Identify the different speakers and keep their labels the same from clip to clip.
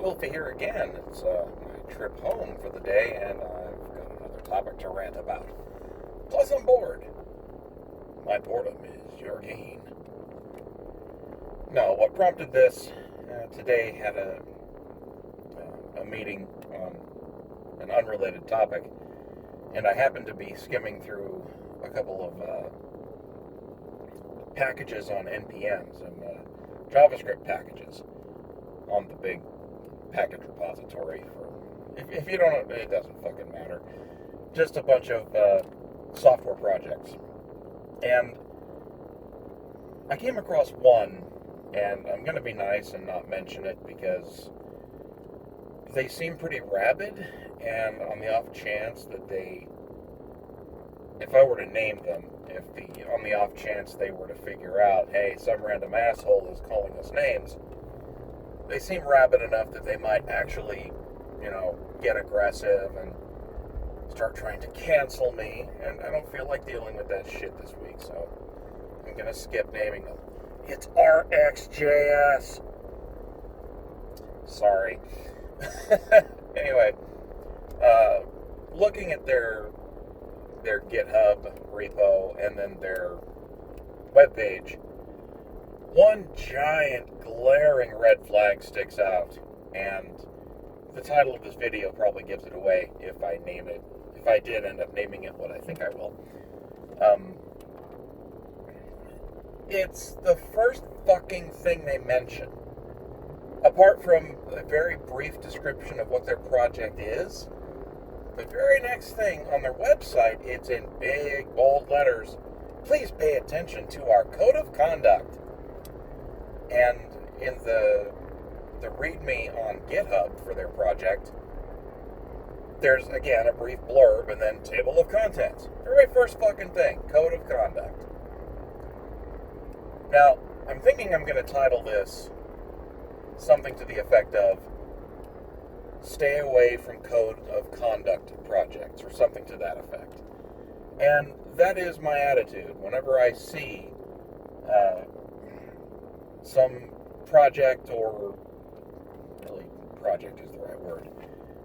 Speaker 1: Wolfie here again. It's my trip home for the day, and I've got another topic to rant about. Plus, I'm bored. My boredom is your gain. Now, what prompted this today had a meeting on an unrelated topic, and I happened to be skimming through a couple of packages on NPM, some JavaScript packages on the big package repository for, if you don't know, it doesn't fucking matter. Just a bunch of software projects. And I came across one, and I'm going to be nice and not mention it because they seem pretty rabid, and on the off chance that if I were to name them, on the off chance they were to figure out, hey, some random asshole is calling us names, they seem rabid enough that they might actually, get aggressive and start trying to cancel me, and I don't feel like dealing with that shit this week, so I'm gonna skip naming them. It's RxJS. Sorry. Anyway, looking at their GitHub repo and then their webpage, one giant glaring red flag sticks out, and the title of this video probably gives it away if I name it. If I did end up naming it what I think I will. It's the first fucking thing they mention. Apart from a very brief description of what their project is, the very next thing on their website, it's in big, bold letters. Please pay attention to our code of conduct. And in the README on GitHub for their project, there's, again, a brief blurb and then table of contents. Very first fucking thing, code of conduct. Now, I'm thinking I'm going to title this something to the effect of stay away from code of conduct projects, or something to that effect. And that is my attitude. Whenever I see some project, or really project is the right word,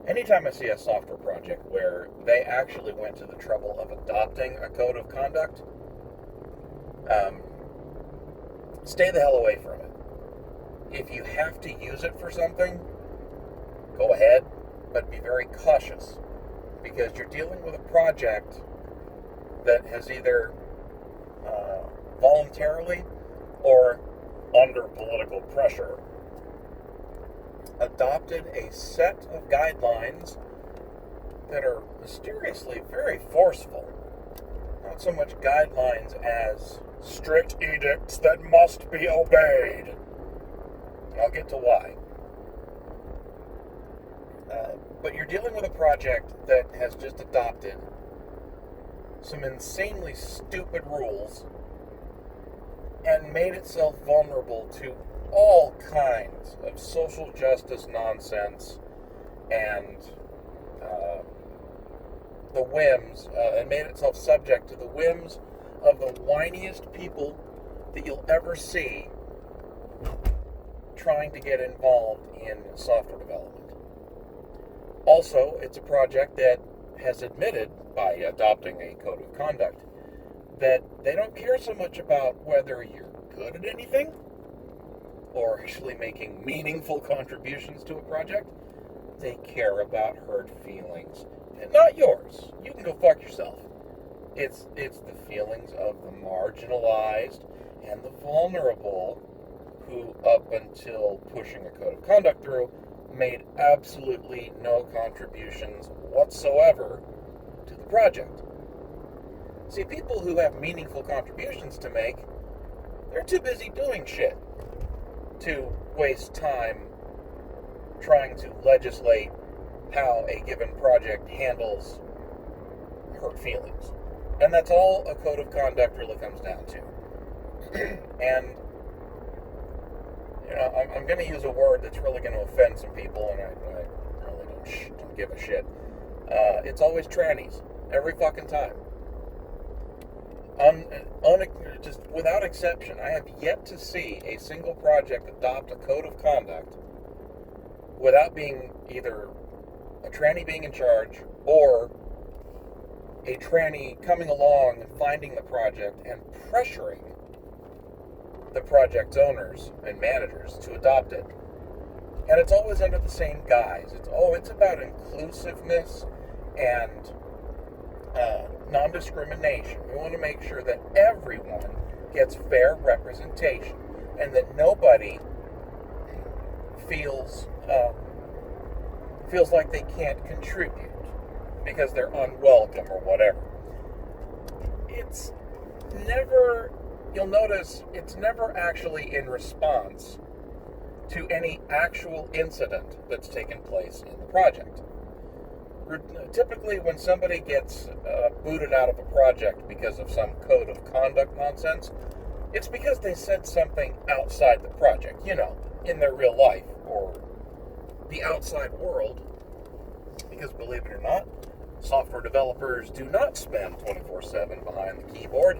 Speaker 1: anytime I see a software project where they actually went to the trouble of adopting a code of conduct, stay the hell away from it. If you have to use it for something, go ahead, but be very cautious, because you're dealing with a project that has either voluntarily or under political pressure adopted a set of guidelines that are mysteriously very forceful. Not so much guidelines as strict edicts that must be obeyed. I'll get to why. But you're dealing with a project that has just adopted some insanely stupid rules and made itself vulnerable to all kinds of social justice nonsense and the whims, and made itself subject to the whims of the whiniest people that you'll ever see trying to get involved in software development. Also, it's a project that has admitted, by adopting a code of conduct, that they don't care so much about whether you're good at anything or actually making meaningful contributions to a project. They care about hurt feelings. And not yours. You can go fuck yourself. It's the feelings of the marginalized and the vulnerable who, up until pushing a code of conduct through, made absolutely no contributions whatsoever to the project. See, people who have meaningful contributions to make, they're too busy doing shit to waste time trying to legislate how a given project handles hurt feelings. And that's all a code of conduct really comes down to. And I'm going to use a word that's really going to offend some people, and I really don't give a shit. It's always trannies, every fucking time. Just without exception, I have yet to see a single project adopt a code of conduct without being either a tranny being in charge or a tranny coming along and finding the project and pressuring the project's owners and managers to adopt it. And it's always under the same guise. It's about inclusiveness and non-discrimination. We want to make sure that everyone gets fair representation and that nobody feels like they can't contribute because they're unwelcome or whatever. You'll notice it's never actually in response to any actual incident that's taken place in the project. Typically, when somebody gets booted out of a project because of some code of conduct nonsense, it's because they said something outside the project, in their real life or the outside world. Because believe it or not, software developers do not spend 24/7 behind the keyboard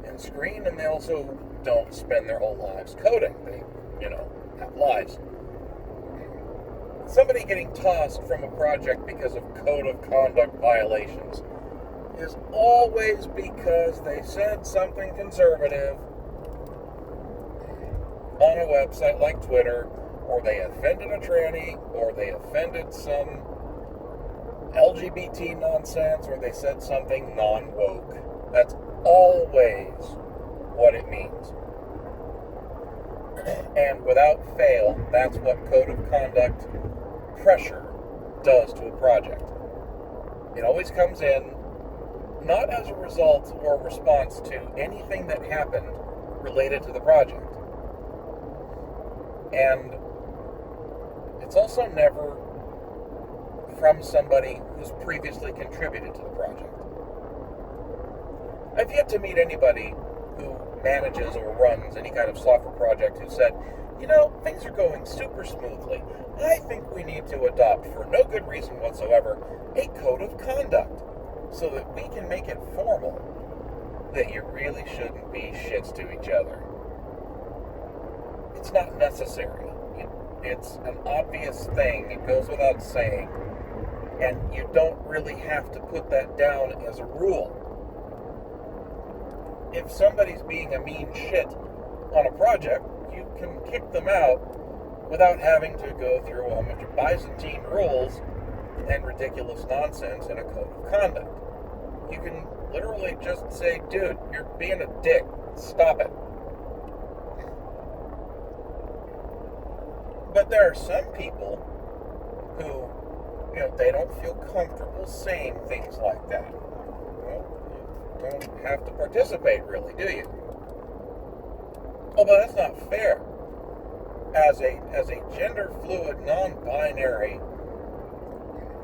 Speaker 1: and screen, and they also don't spend their whole lives coding. They, have lives. Somebody getting tossed from a project because of code of conduct violations is always because they said something conservative on a website like Twitter, or they offended a tranny, or they offended some LGBT nonsense, or they said something non-woke. That's always what it means. And without fail, that's what code of conduct pressure does to a project. It always comes in not as a result or response to anything that happened related to the project. And it's also never from somebody who's previously contributed to the project. I've yet to meet anybody who manages or runs any kind of software project who said, things are going super smoothly. I think we need to adopt, for no good reason whatsoever, a code of conduct so that we can make it formal that you really shouldn't be shits to each other. It's not necessary. It's an obvious thing. It goes without saying. And you don't really have to put that down as a rule. If somebody's being a mean shit on a project, you can kick them out without having to go through a bunch of Byzantine rules and ridiculous nonsense in a code of conduct. You can literally just say, dude, you're being a dick. Stop it. But there are some people who, they don't feel comfortable saying things like that. Well, you don't have to participate, really, do you? Oh, but that's not fair. As a gender-fluid, non-binary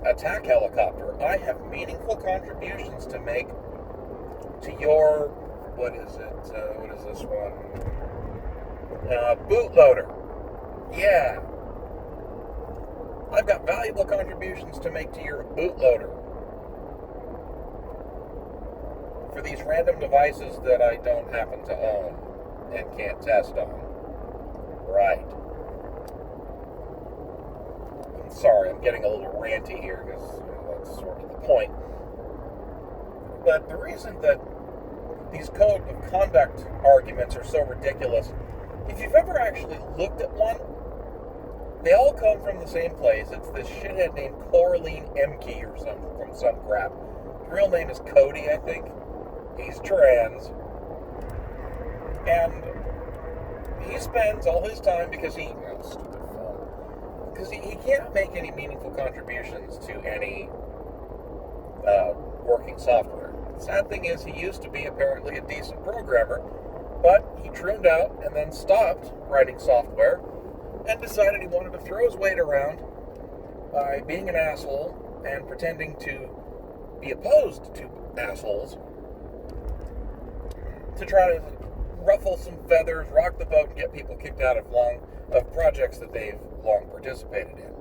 Speaker 1: attack helicopter, I have meaningful contributions to make to your, what is this one? Bootloader. Yeah. I've got valuable contributions to make to your bootloader for these random devices that I don't happen to own and can't test on. Right. I'm sorry, I'm getting a little ranty here because that's sort of the point. But the reason that these code of conduct arguments are so ridiculous, if you've ever actually looked at one, they all come from the same place. It's this shithead named Coraline Emke or something from some crap. His real name is Cody, I think. He's trans. And he spends all his time because he can't make any meaningful contributions to any working software. The sad thing is he used to be apparently a decent programmer, but he trimmed out and then stopped writing software and decided he wanted to throw his weight around by being an asshole and pretending to be opposed to assholes to try to ruffle some feathers, rock the boat, and get people kicked out of projects that they've long participated in.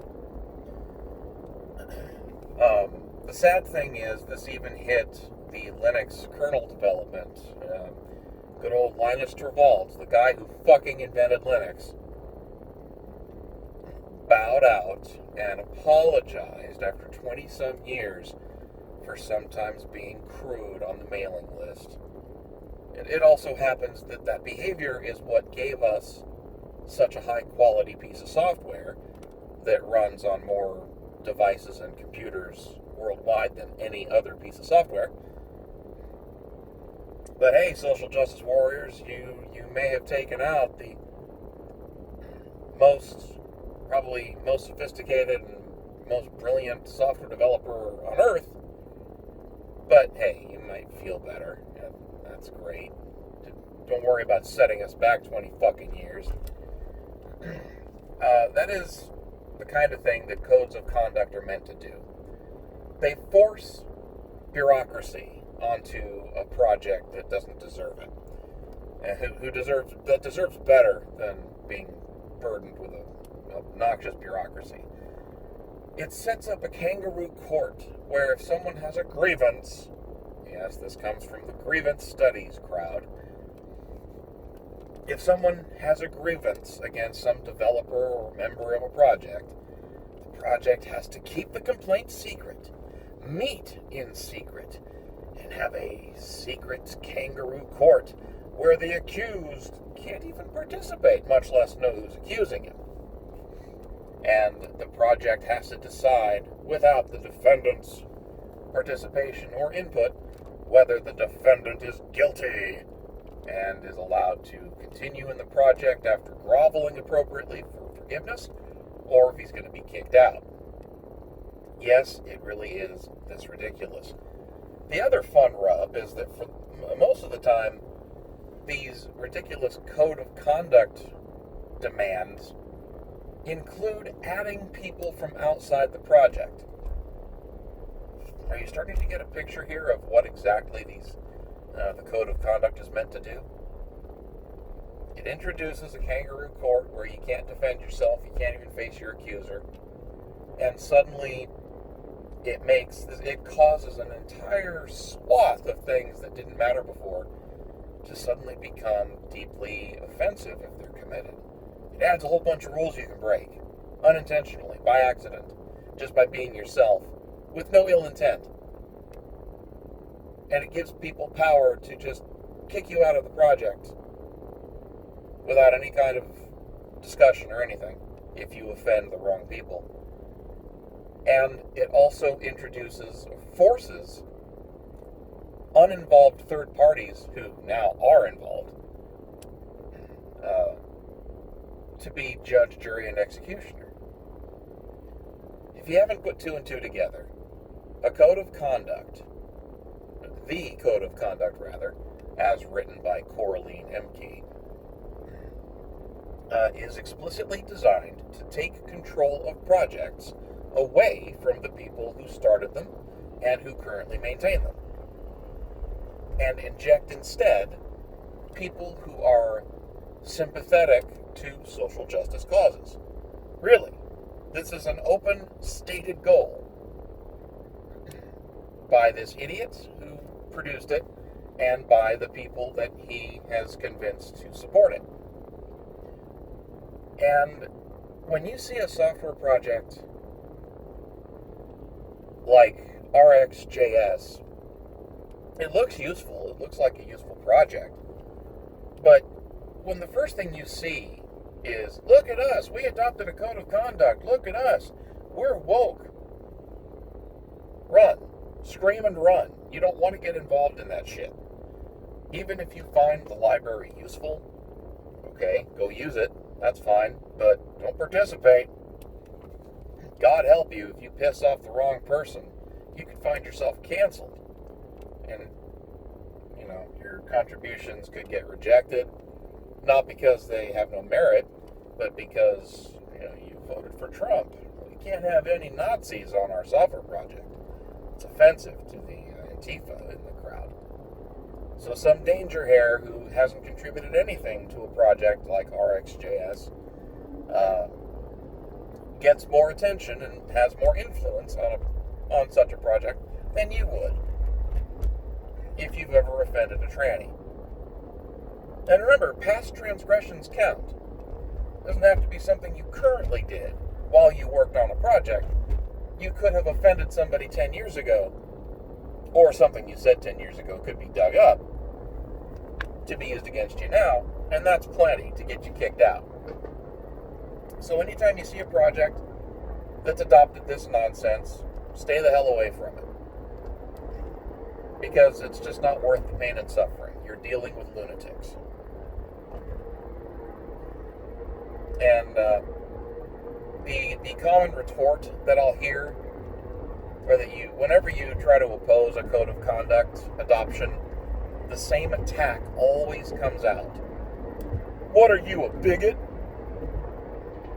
Speaker 1: The sad thing is this even hit the Linux kernel development. Good old Linus Torvalds, the guy who fucking invented Linux, bowed out and apologized after 20 some years for sometimes being crude on the mailing list. It also happens that that behavior is what gave us such a high quality piece of software that runs on more devices and computers worldwide than any other piece of software. But hey, social justice warriors, you may have taken out the probably most sophisticated and most brilliant software developer on earth, but hey, you might feel better. Yeah, that's great. Don't worry about setting us back 20 fucking years. That is the kind of thing that codes of conduct are meant to do. They force bureaucracy onto a project that doesn't deserve it, and who deserves better than being burdened with a obnoxious bureaucracy. It sets up a kangaroo court where if someone has a grievance, yes, this comes from the grievance studies crowd, if someone has a grievance against some developer or member of a project, the project has to keep the complaint secret, meet in secret, and have a secret kangaroo court where the accused can't even participate, much less know who's accusing him. And the project has to decide, without the defendant's participation or input, whether the defendant is guilty and is allowed to continue in the project after groveling appropriately for forgiveness, or if he's going to be kicked out. Yes, it really is this ridiculous. The other fun rub is that for most of the time, these ridiculous code of conduct demands include adding people from outside the project. Are you starting to get a picture here of what exactly the code of conduct is meant to do? It introduces a kangaroo court where you can't defend yourself, you can't even face your accuser, and suddenly it causes an entire swath of things that didn't matter before to suddenly become deeply offensive if they're committed. It adds a whole bunch of rules you can break, unintentionally, by accident, just by being yourself, with no ill intent. And it gives people power to just kick you out of the project without any kind of discussion or anything if you offend the wrong people. And it also forces uninvolved third parties who now are involved to be judge, jury, and executioner. If you haven't put two and two together, a code of conduct, the code of conduct rather, as written by Coraline Emke, is explicitly designed to take control of projects away from the people who started them and who currently maintain them, and inject instead people who are sympathetic to social justice causes. Really, this is an open, stated goal by this idiot who produced it and by the people that he has convinced to support it. And when you see a software project like RxJS, it looks useful. It looks like a useful project. But when the first thing you see is, look at us, we adopted a code of conduct, look at us, we're woke. Run. Scream and run. You don't want to get involved in that shit. Even if you find the library useful, okay, go use it, that's fine, but don't participate. God help you if you piss off the wrong person, you could find yourself canceled. And, your contributions could get rejected, not because they have no merit, but because, you voted for Trump. We can't have any Nazis on our software project. It's offensive to the Antifa in the crowd. So some danger hare who hasn't contributed anything to a project like RxJS gets more attention and has more influence on such a project than you would if you've ever offended a tranny. And remember, past transgressions count. It doesn't have to be something you currently did. while you worked on a project, you could have offended somebody 10 years ago, or something you said 10 years ago could be dug up to be used against you now, and that's plenty to get you kicked out. So anytime you see a project that's adopted this nonsense, stay the hell away from it. Because it's just not worth the pain and suffering. You're dealing with lunatics. And the common retort that I'll hear, or that whenever you try to oppose a code of conduct adoption, the same attack always comes out. What are you, a bigot?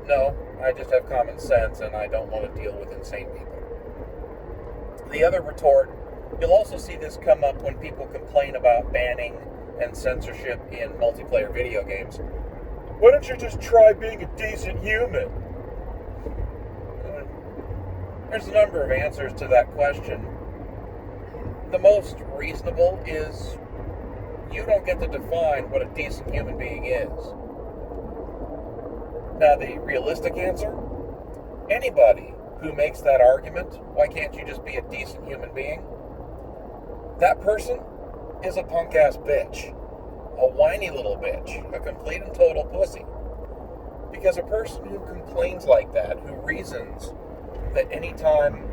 Speaker 1: No, I just have common sense and I don't want to deal with insane people. The other retort, you'll also see this come up when people complain about banning and censorship in multiplayer video games. Why don't you just try being a decent human? There's a number of answers to that question. The most reasonable is you don't get to define what a decent human being is. Now, the realistic answer, anybody who makes that argument, why can't you just be a decent human being? That person is a punk-ass bitch. A whiny little bitch. A complete and total pussy. Because a person who complains like that, who reasons that anytime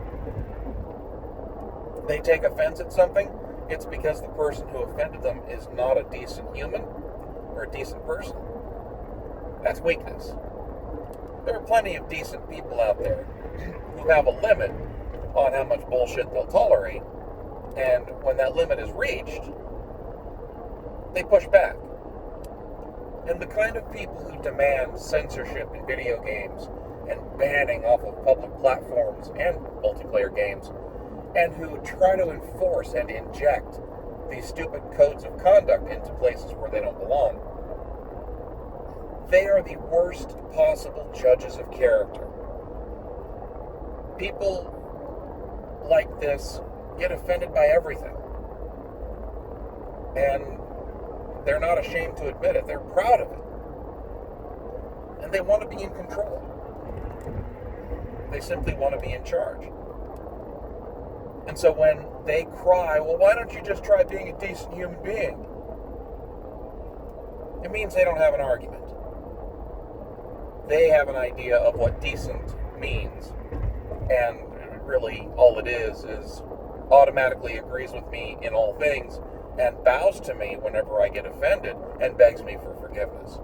Speaker 1: they take offense at something, it's because the person who offended them is not a decent human or a decent person. That's weakness. There are plenty of decent people out there who have a limit on how much bullshit they'll tolerate, and when that limit is reached, they push back. And the kind of people who demand censorship in video games and banning off of public platforms and multiplayer games, and who try to enforce and inject these stupid codes of conduct into places where they don't belong, they are the worst possible judges of character. People like this get offended by everything. And they're not ashamed to admit it. They're proud of it. And they want to be in control. They simply want to be in charge. And so when they cry, well, why don't you just try being a decent human being? It means they don't have an argument. They have an idea of what decent means. And really all it is automatically agrees with me in all things and bows to me whenever I get offended and begs me for forgiveness.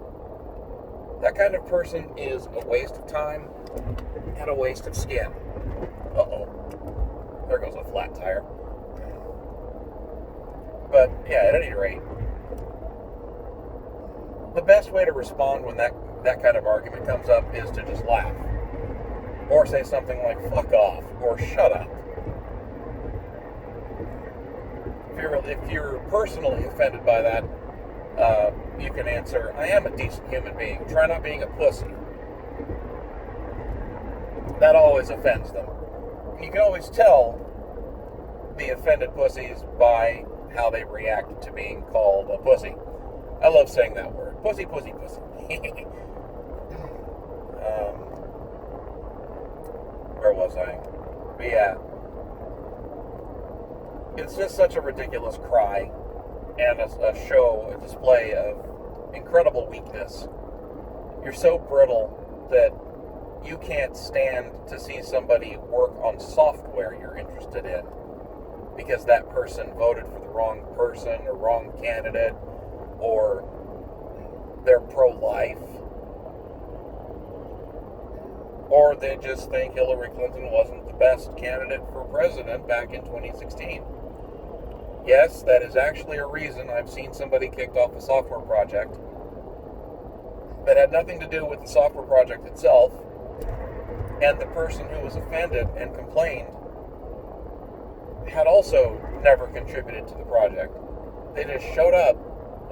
Speaker 1: That kind of person is a waste of time and a waste of skin. Uh-oh. There goes a flat tire. But, yeah, at any rate, the best way to respond when that kind of argument comes up is to just laugh. Or say something like, fuck off, or shut up. If you're personally offended by that, you can answer, I am a decent human being. Try not being a pussy. That always offends them. You can always tell the offended pussies by how they react to being called a pussy. I love saying that word. Pussy, pussy, pussy. Where was I? But yeah. It's just such a ridiculous cry and a display of incredible weakness. You're so brittle that you can't stand to see somebody work on software you're interested in because that person voted for the wrong person or wrong candidate, or they're pro-life, or they just think Hillary Clinton wasn't the best candidate for president back in 2016. Yes, that is actually a reason I've seen somebody kicked off a software project that had nothing to do with the software project itself, and the person who was offended and complained had also never contributed to the project. They just showed up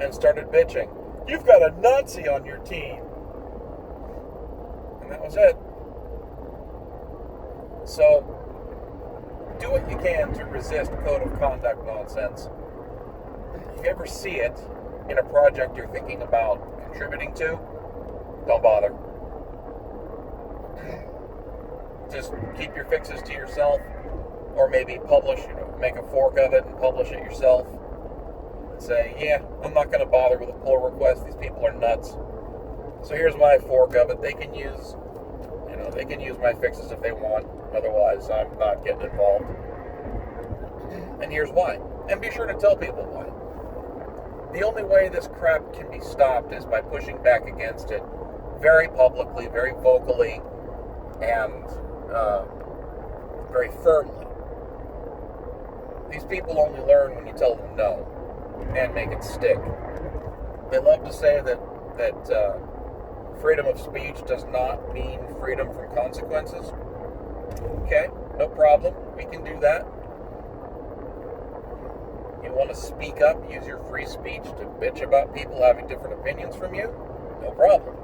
Speaker 1: and started bitching. You've got a Nazi on your team. And that was it. So, do what you can to resist code of conduct nonsense. If you ever see it in a project you're thinking about contributing to, don't bother. just keep your fixes to yourself, or maybe publish, make a fork of it and publish it yourself. And say, yeah, I'm not going to bother with a pull request. These people are nuts. So here's my fork of it. They can use my fixes if they want. Otherwise, I'm not getting involved. And here's why. And be sure to tell people why. The only way this crap can be stopped is by pushing back against it very publicly, very vocally, and very firmly. These people only learn when you tell them no and make it stick. They love to say that freedom of speech does not mean freedom from consequences. Okay, no problem. We can do that. You want to speak up, use your free speech to bitch about people having different opinions from you? No problem.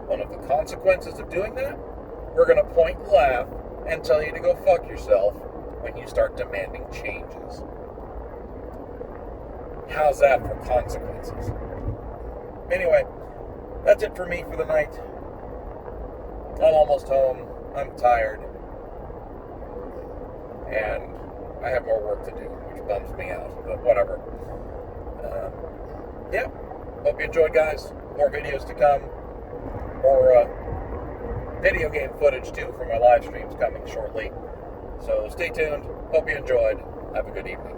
Speaker 1: One of the consequences of doing that, we're going to point and laugh and tell you to go fuck yourself when you start demanding changes. How's that for consequences? Anyway, that's it for me for the night. I'm almost home. I'm tired. And I have more work to do, which bums me out, but whatever. Yeah, hope you enjoyed, guys. More videos to come. More video game footage, too, from my live streams coming shortly. So stay tuned. Hope you enjoyed. Have a good evening.